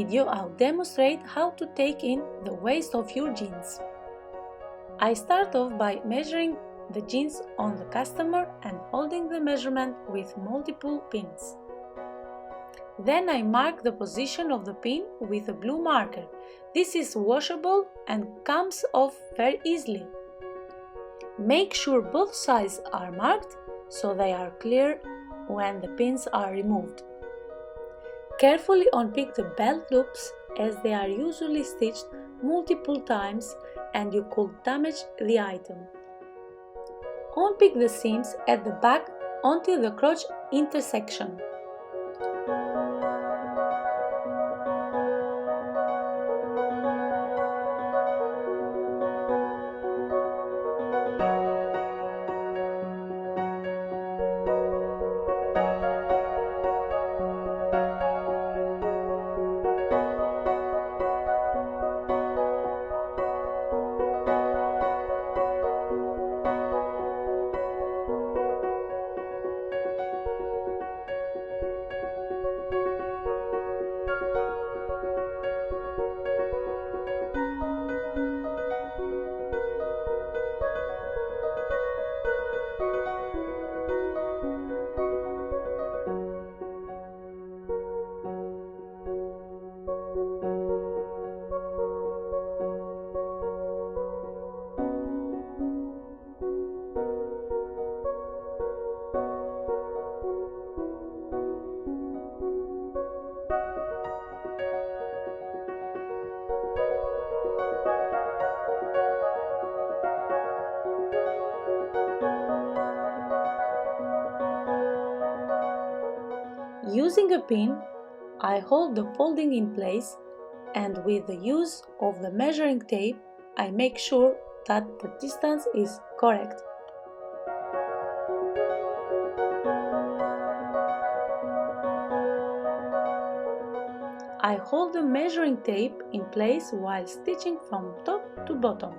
video I'll demonstrate how to take in the waist of your jeans. I start off by measuring the jeans on the customer and holding the measurement with multiple pins. Then I mark the position of the pin with a blue marker. This is washable and comes off very easily. Make sure both sides are marked so they are clear when the pins are removed. Carefully unpick the belt loops as they are usually stitched multiple times and you could damage the item. Unpick the seams at the back until the crotch intersection. Using a pin, I hold the folding in place and with the use of the measuring tape, I make sure that the distance is correct. I hold the measuring tape in place while stitching from top to bottom.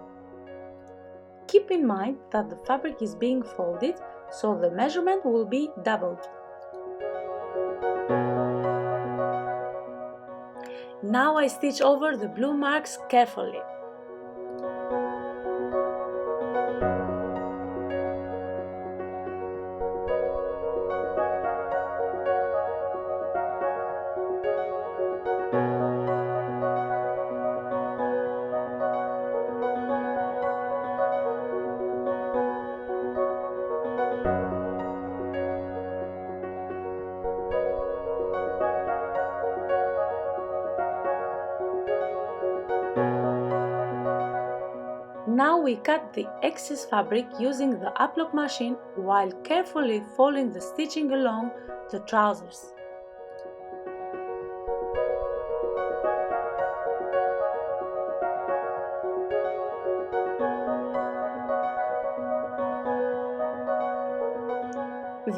Keep in mind that the fabric is being folded, so the measurement will be doubled. Now I stitch over the blue marks carefully. Now we cut the excess fabric using the uplock machine while carefully following the stitching along the trousers.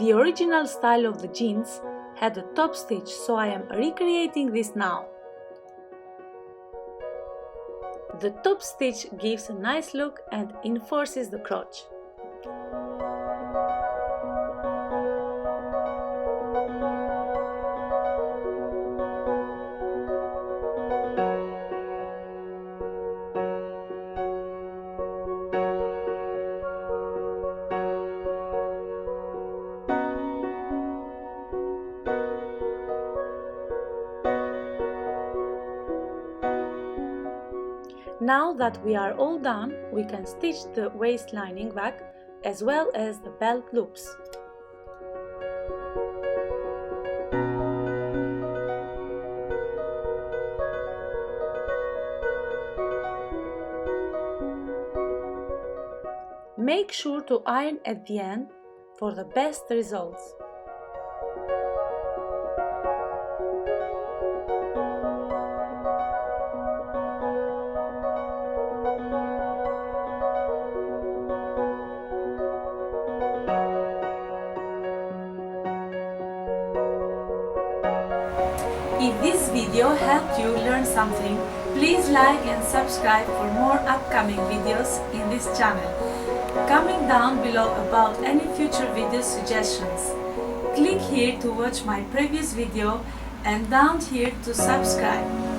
The original style of the jeans had a top stitch, so I am recreating this now. The top stitch gives a nice look and enforces the crotch. Now that we are all done, we can stitch the waist lining back as well as the belt loops. Make sure to iron at the end for the best results. If this video helped you learn something, please like and subscribe for more upcoming videos in this channel. Comment down below about any future video suggestions. Click here to watch my previous video and down here to subscribe.